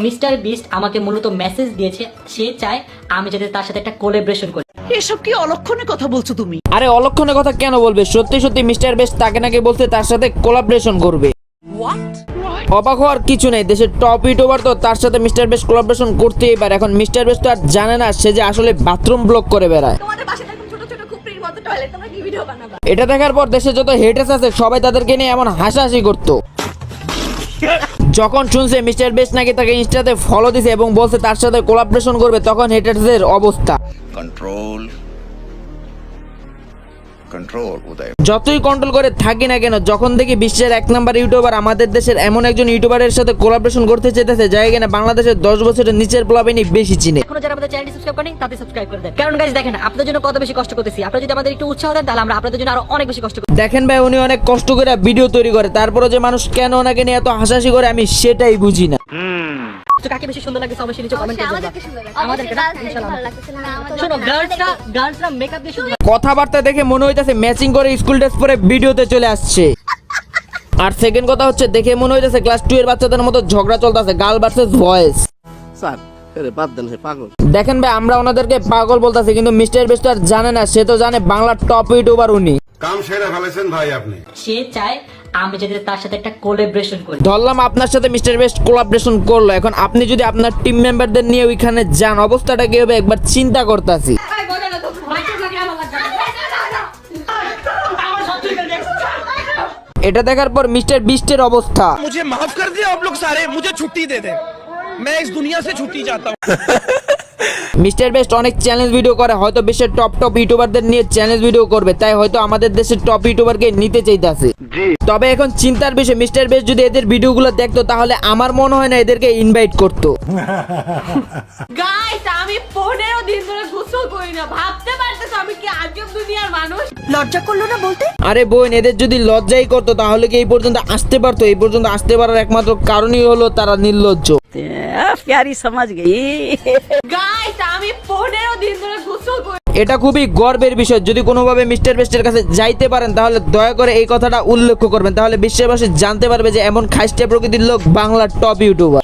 Mister beast আমাকে মূলত message দিয়েছে, সে চায় আমি যাতে তার সাথে একটা কোলাবোরেশন করি। এসব কি অলক্ষণে কথা বলছো তুমি? আরে অলক্ষণে কথা কেন বলবে, সত্যি সত্যি মিস্টার বেস্ট তাকে নাকি বলতে তার সাথে কোলাবোরেশন করবে। অবাক হওয়ার কিছু নেই, দেশের টপ ইউটিউবার তো তার সাথে মিস্টার বেস্ট কোলাবোরেশন করতেই পারে। এখন মিস্টার বেস্ট তো আর জানে না সে যে আসলে বাথরুম ব্লগ করে বেড়ায়। তোমাদের বাসায় এরকম ছোট ছোট খুপড়ির মতো টয়লেট, তোমরা কি ভিডিও বানাবা? এটা দেখার পর দেশে যত হেটার্স আছে সবাই তাদেরকে নিয়ে এমন হাসাহাসি করতো। যখন শুনছে মিস্টার বেস্ট নাকি তাকে ইনস্টাতে ফলো দিছে এবং বলছে তার সাথে কোলাবোরেশন করবে, তখন হেটার্সদের অবস্থা কন্ট্রোল উদয়। যতই কন্ট্রোল করে থাকি না কেন, যখন দেখি বিশ্বের 1 নাম্বার ইউটিউবার আমাদের দেশের এমন একজন ইউটিউবারের সাথে কোলাবোরেশন করতে চেয়েছে যাই কিনা বাংলাদেশের 10 বছরের নিচের প্লাবিনই বেশি চিনে। এখনো যারা আমাদের চ্যানেলটি সাবস্ক্রাইব করেন তাতে সাবস্ক্রাইব করে দেন, কারণ গাইস দেখেন আপনাদের জন্য কত বেশি কষ্ট করতেছি। আপনারা যদি আমাদের একটু উৎসাহ দেন তাহলে আমরা আপনাদের জন্য আরো অনেক বেশি কষ্ট করব। দেখেন ভাই, উনি অনেক কষ্ট করে ভিডিও তৈরি করে, তারপরে যে মানুষ কেন ওনাকে নিয়ে এত হাসাহাসি করে আমি সেটাই বুঝি না। তো কাকে বেশি সুন্দর লাগছে অবশ্যই নিচে কমেন্ট করে আমাদেরকে সুন্দর জানাবেন। লাগছে। আমাদেরকে অবশ্যই না girls দেখে ইনশাআল্লাহ। ভালো লাগতেছে না, আমাদের শোনো girls গার্লসরা মেকআপ দিয়ে সুন্দর। কথাবার্তা দেখে মনে হইতাছে ম্যাচিং করে স্কুল ড্রেস পরে ভিডিওতে চলে আসছে। আর সেকেন্ড কথা হচ্ছে, দেখে মনে হইতাছে ক্লাস 2 এর বাচ্চাদের মতো ঝগড়া চলতেছে, গার্ল ভার্সেস বয়েজ। স্যার আরে বাদ দেন, সে পাগল। দেখেন ভাই, আমরা ওনাদেরকে পাগল বলতাছি কিন্তু মিস্টার বেস্ট আর জানে না, সে তো জানে বাংলার টপ ইউটিউবার উনি। কাম সেরে ফেলেছেন ভাই আপনি। সে চায় আমি যাতে তার সাথে একটা কোলাবোরেশন করি। ধরলাম আপনার সাথে মিস্টার বেস্ট কোলাবোরেশন করলো, এখন আপনি যদি আপনার টিম মেম্বারদের নিয়ে ওইখানে যান, অবস্থাটা কি হবে একবার চিন্তা করতেছি। এটা দেখার পর মিস্টার বিস্টের অবস্থা। मुझे माफ कर दिया आप लोग सारे, मुझे छुट्टी दे दे, मैं इस दुनिया से छुट्टी चाहता हूँ। মিস্টার বেস্ট অনেক চ্যালেঞ্জ ভিডিও করে, হয়তো বিশ্বের টপ ইউটিউবারদের নিয়ে চ্যালেঞ্জ ভিডিও করবে, তাই হয়তো আমাদের দেশের টপ ইউটিউবারকে নিতে চাইতেছে। তবে এখন চিন্তার বিষয়, মিস্টার বেস্ট যদি এদের ভিডিওগুলো দেখতো তাহলে আমার মনে হয় না এদেরকে ইনভাইট করতো। গাইস আমি 15 দিন ধরে গোসল করি না, ভাবতে পারতেছো আমি কি আজব দুনিয়ার মানুষ? লজ্জা করলো না বলতে? আরে বোন, এদের যদি লজ্জাই করতো তাহলে কি এই পর্যন্ত আসতে পারতো? এই পর্যন্ত আসতে পারার একমাত্র কারণই হলো তারা নির্লজ্জ। প্যারি সমাজ গই। গাইস আমি 15 দিন ধরে গোসল করি। এটা খুবই গর্বের বিষয়, যদি কোনোভাবে মিস্টার বেস্টের কাছে যাইতে পারেন তাহলে দয়া করে এই কথাটা উল্লেখ করবেন, তাহলে বিশ্ববাসী জানতে পারবে যে এমন খাইস্টে প্রকৃতির লোক বাংলার টপ ইউটিউবার।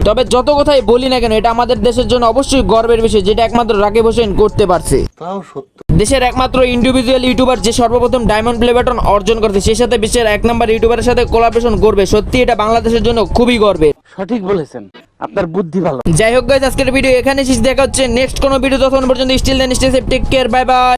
তবে যত কথাই বলি না কেন, এটা আমাদের দেশের জন্য অবশ্যই গর্বের বিষয়, যেটা একমাত্র রাকিব হোসেন করতে পারছে। দেশের একমাত্র ইন্ডিভিজুয়াল ইউটিউবার যে সর্বপ্রথম ডায়মন্ড প্লে বাটন অর্জন করছে, সেই সাথে বিশ্বের 1 নাম্বার ইউটিউবারের সাথে কোলাবোরেশন করবে, সত্যি এটা বাংলাদেশের জন্য খুবই গর্বের। সঠিক বলেছেন, আপনার বুদ্ধি ভালো। যাই হোক গাইস, আজকের ভিডিও এখানে শেষ, দেখা হচ্ছে নেক্সট কোনো ভিডিও, ততক্ষণ পর্যন্ত still then stay safe, take care, bye by.